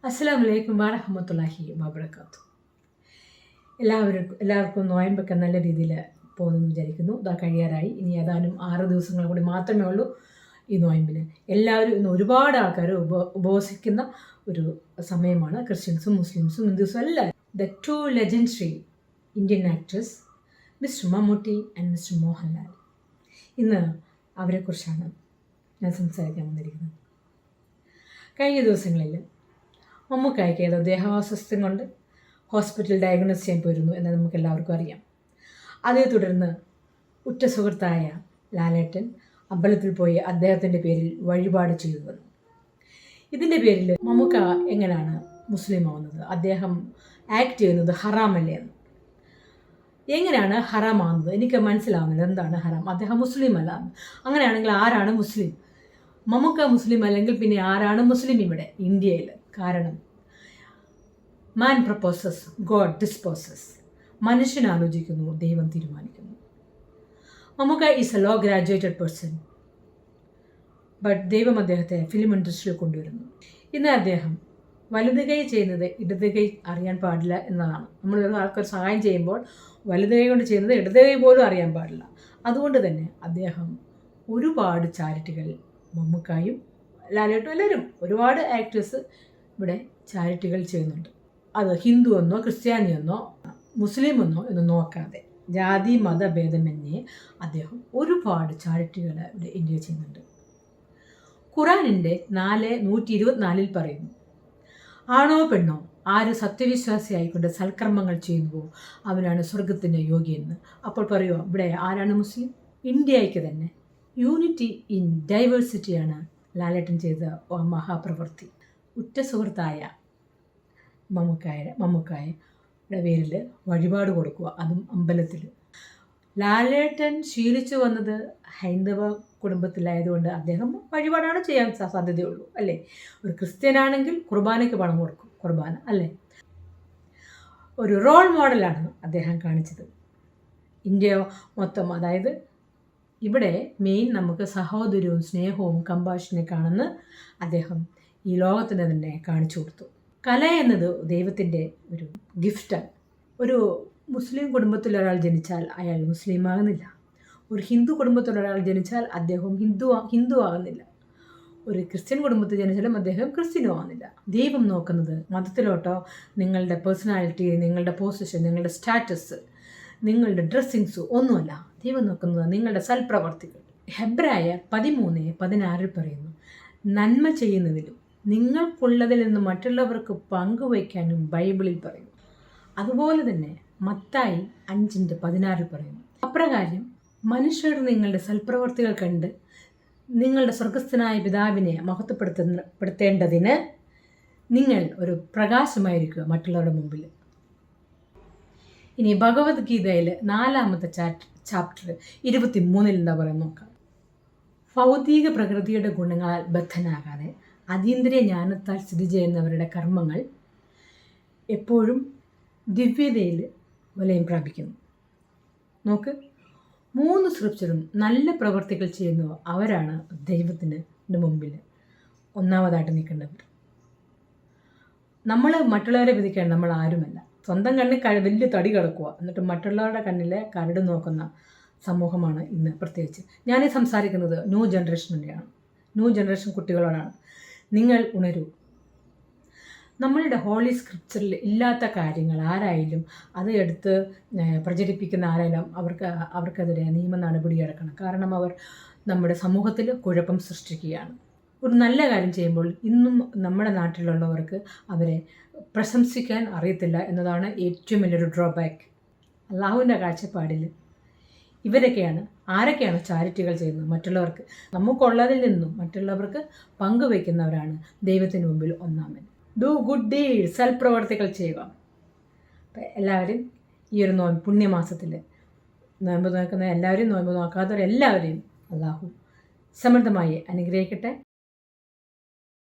അസ്സലാമു അലൈക്കും വറഹ്മത്തുള്ളാഹി വബറകാതുഹു. എല്ലാവർക്കും നോയമ്പൊക്കെ നല്ല രീതിയിൽ പോകുമെന്ന് വിചാരിക്കുന്നു. ഇതാ കഴിയാറായി. ഇനി ഏതാനും 6 ദിവസങ്ങൾ കൂടി മാത്രമേ ഉള്ളൂ ഈ നോയമ്പിന്. എല്ലാവരും ഇന്ന് ഒരുപാട് ആൾക്കാർ ഉപവസിക്കുന്ന ഒരു സമയമാണ്. ക്രിസ്ത്യൻസും മുസ്ലിംസും ഹിന്ദുസും എല്ലാവരും. The two legendary Indian actors mister Mammootty and mister Mohanlal. ഇന്ന് അവരെക്കുറിച്ചാണ് ഞാൻ സംസാരിക്കാൻ വന്നിരിക്കുന്നത്. കഴിഞ്ഞ ദിവസങ്ങളിൽ മമ്മൂക്കായ്ക്ക് ഏതോ ദേഹാസ്വസ്ഥ്യം കൊണ്ട് ഹോസ്പിറ്റലിൽ ഡയഗ്നോസ് ചെയ്യാൻ പോയിരുന്നു എന്ന് നമുക്ക് എല്ലാവർക്കും അറിയാം. അതേ തുടർന്ന് ഉറ്റ സുഹൃത്തായ ലാലേട്ടൻ അമ്പലത്തിൽ പോയി അദ്ദേഹത്തിൻ്റെ പേരിൽ വഴിപാട് ചെയ്തു വന്നു. ഇതിൻ്റെ പേരിൽ മമ്മൂക്ക എങ്ങനെയാണ് മുസ്ലിം ആവുന്നത്? അദ്ദേഹം ആക്ട് ചെയ്യുന്നത് ഹറാമല്ലേ എന്ന്. എങ്ങനെയാണ് ഹറാം ആവുന്നത്? എനിക്ക് മനസ്സിലാവുന്നില്ല. എന്താണ് ഹറാം? അദ്ദേഹം മുസ്ലിം അല്ല. അങ്ങനെയാണെങ്കിൽ ആരാണ് മുസ്ലിം? മമ്മൂക്ക മുസ്ലിം അല്ലെങ്കിൽ പിന്നെ ആരാണ് മുസ്ലിം ഇവിടെ ഇന്ത്യയിൽ? കാരണം മാൻ പ്രപ്പോസസ്, ഗോഡ് ഡിസ്പോസസ്. മനുഷ്യൻ ആലോചിക്കുന്നു, ദൈവം തീരുമാനിക്കുന്നു. Mammukka is a law graduated person, but ദൈവം അദ്ദേഹത്തെ ഫിലിം ഇൻഡസ്ട്രിയിൽ കൊണ്ടുവരുന്നു. ഇന്ന് അദ്ദേഹം വലത് കൈ ചെയ്യുന്നത് ഇടത് കൈ അറിയാൻ പാടില്ല എന്നതാണ്. നമ്മൾ ആൾക്കൊരു സഹായം ചെയ്യുമ്പോൾ വലത് കൈ കൊണ്ട് ചെയ്യുന്നത് ഇടത് കൈ പോലും അറിയാൻ പാടില്ല. അതുകൊണ്ട് തന്നെ അദ്ദേഹം ഒരുപാട് ചാരിറ്റികൾ, മമ്മൂക്കായും ലാലേട്ടും എല്ലാവരും ഒരുപാട് ആക്ടേഴ്സ് ഇവിടെ ചാരിറ്റികൾ ചെയ്യുന്നുണ്ട്. അത് ഹിന്ദു എന്നോ ക്രിസ്ത്യാനിയെന്നോ മുസ്ലിം എന്നോ എന്ന് നോക്കാതെ ജാതി മതഭേദമന്യേ അദ്ദേഹം ഒരുപാട് ചാരിറ്റികൾ ഇവിടെ ഇന്ത്യയിൽ ചെയ്യുന്നുണ്ട്. ഖുറാനിൻ്റെ 4:124 പറയുന്നു, ആണോ പെണ്ണോ ആര് സത്യവിശ്വാസിയായിക്കൊണ്ട് സൽക്കർമ്മങ്ങൾ ചെയ്യുന്നുവോ അവനാണ് സ്വർഗത്തിൻ്റെ യോഗ്യയെന്ന്. അപ്പോൾ പറയുമോ ഇവിടെ ആരാണ് മുസ്ലിം? ഇന്ത്യയ്ക്ക് തന്നെ യൂണിറ്റി ഇൻ ഡൈവേഴ്സിറ്റിയാണ് ലാലേട്ടൻ ചെയ്ത മഹാപ്രവൃത്തി. ഉറ്റ സുഹൃത്തായ മമ്മൂക്കായുടെ പേരിൽ വഴിപാട് കൊടുക്കുക, അതും അമ്പലത്തിൽ. ലാലേട്ടൻ ശീലിച്ചു വന്നത് ഹൈന്ദവ കുടുംബത്തിലായതുകൊണ്ട് അദ്ദേഹം വഴിപാടാണ് ചെയ്യാൻ സാധ്യതയുള്ളൂ അല്ലേ? ഒരു ക്രിസ്ത്യനാണെങ്കിൽ കുർബാനയ്ക്ക് പണം കൊടുക്കും, കുർബാന അല്ലേ? ഒരു റോൾ മോഡലാണ് അദ്ദേഹം കാണിച്ചത് ഇന്ത്യ മൊത്തം. അതായത് ഇവിടെ മെയിൻ നമുക്ക് സഹോദര്യവും സ്നേഹവും കമ്പാഷനൊക്കെയാണെന്ന് അദ്ദേഹം ഈ ലോകത്തിന് തന്നെ കാണിച്ചു കൊടുത്തു. കല എന്നത് ദൈവത്തിൻ്റെ ഒരു ഗിഫ്റ്റാണ്. ഒരു മുസ്ലിം കുടുംബത്തിലൊരാൾ ജനിച്ചാൽ അയാൾ മുസ്ലിം ആകുന്നില്ല. ഒരു ഹിന്ദു കുടുംബത്തിലൊരാൾ ജനിച്ചാൽ അദ്ദേഹം ഹിന്ദു ആകുന്നില്ല. ഒരു ക്രിസ്ത്യൻ കുടുംബത്തിൽ ജനിച്ചാലും അദ്ദേഹം ക്രിസ്ത്യനും ആകുന്നില്ല. ദൈവം നോക്കുന്നത് മതത്തിലോട്ടോ നിങ്ങളുടെ പേഴ്സണാലിറ്റി, നിങ്ങളുടെ പൊസിഷൻ, നിങ്ങളുടെ സ്റ്റാറ്റസ്, നിങ്ങളുടെ ഡ്രസ്സിങ്സ് ഒന്നുമല്ല. ദൈവം നോക്കുന്നത് നിങ്ങളുടെ സൽപ്രവർത്തികൾ. ഹെബ്രായ 13:16 പറയുന്നു, നന്മ ചെയ്യുന്നതിലും നിങ്ങൾക്കുള്ളതിൽ നിന്ന് മറ്റുള്ളവർക്ക് പങ്കുവയ്ക്കാനും ബൈബിളിൽ പറയുന്നു. അതുപോലെ തന്നെ മത്തായി 5:16 പറയുന്നു, അപ്രകാരം മനുഷ്യർ നിങ്ങളുടെ സൽപ്രവർത്തികൾ കണ്ട് നിങ്ങളുടെ സ്വർഗസ്ഥനായ പിതാവിനെ മഹത്വപ്പെടുത്തേണ്ടതിന് നിങ്ങൾ ഒരു പ്രകാശമായിരിക്കുക മറ്റുള്ളവരുടെ മുമ്പിൽ. ഇനി ഭഗവത്ഗീതയിൽ 4-ാമത്തെ ചാപ്റ്റർ 23 എന്താ പറയുക നോക്കാം. ഭൗതിക പ്രകൃതിയുടെ ഗുണങ്ങളാൽ ബദ്ധനാകാതെ അതീന്ദ്രിയ ജ്ഞാനത്താൽ സ്ഥിതി ചെയ്യുന്നവരുടെ കർമ്മങ്ങൾ എപ്പോഴും ദിവ്യതയിൽ വലയം പ്രാപിക്കുന്നു. നോക്ക്, 3 സ്ക്രിപ്ചറും നല്ല പ്രവർത്തികൾ ചെയ്യുന്നു അവരാണ് ദൈവത്തിന് മുമ്പിൽ ഒന്നാമതായിട്ട് നിൽക്കേണ്ടവർ. നമ്മൾ മറ്റുള്ളവരെ വിധിക്കാൻ നമ്മൾ ആരുമല്ല. സ്വന്തം കണ്ണിൽ വലിയ തടി കിടക്കുക, എന്നിട്ട് മറ്റുള്ളവരുടെ കണ്ണിലെ കരട് നോക്കുന്ന സമൂഹമാണ് ഇന്ന്. പ്രത്യേകിച്ച് ഞാൻ സംസാരിക്കുന്നത് ന്യൂ ജനറേഷൻ്റെയാണ്, ന്യൂ ജനറേഷൻ കുട്ടികളോടാണ്. നിങ്ങൾ ഉണരൂ. നമ്മളുടെ ഹോളി സ്ക്രിപ്ചറിൽ ഇല്ലാത്ത കാര്യങ്ങൾ ആരായാലും അത് എടുത്ത് പ്രചരിപ്പിക്കുന്ന ആരായാലും അവർക്കെതിരെ നിയമ നടപടി എടുക്കണം. കാരണം അവർ നമ്മുടെ സമൂഹത്തിൽ കുഴപ്പം സൃഷ്ടിക്കുകയാണ്. ഒരു നല്ല കാര്യം ചെയ്യുമ്പോൾ ഇന്നും നമ്മുടെ നാട്ടിലുള്ളവർക്ക് അവരെ പ്രശംസിക്കാൻ അറിയത്തില്ല എന്നതാണ് ഏറ്റവും വലിയൊരു ഡ്രോബാക്ക്. അള്ളാഹുവിൻ്റെ കാഴ്ചപ്പാടിൽ ആരൊക്കെയാണ് ചാരിറ്റികൾ ചെയ്യുന്നത്? മറ്റുള്ളവർക്ക് നമുക്കുള്ളതിൽ നിന്നും മറ്റുള്ളവർക്ക് പങ്കുവയ്ക്കുന്നവരാണ് ദൈവത്തിന് മുമ്പിൽ ഒന്നാമൻ. ഡു ഗുഡ് ഡീഡ്, സൽപ്രവർത്തികൾ ചെയ്യുക. അപ്പം എല്ലാവരും ഈ ഒരു പുണ്യമാസത്തിൽ നോയമ്പ് നോക്കുന്ന എല്ലാവരും, നോയമ്പ് നോക്കാത്തവരെല്ലാവരെയും അള്ളാഹു സമൃദ്ധമായി അനുഗ്രഹിക്കട്ടെ.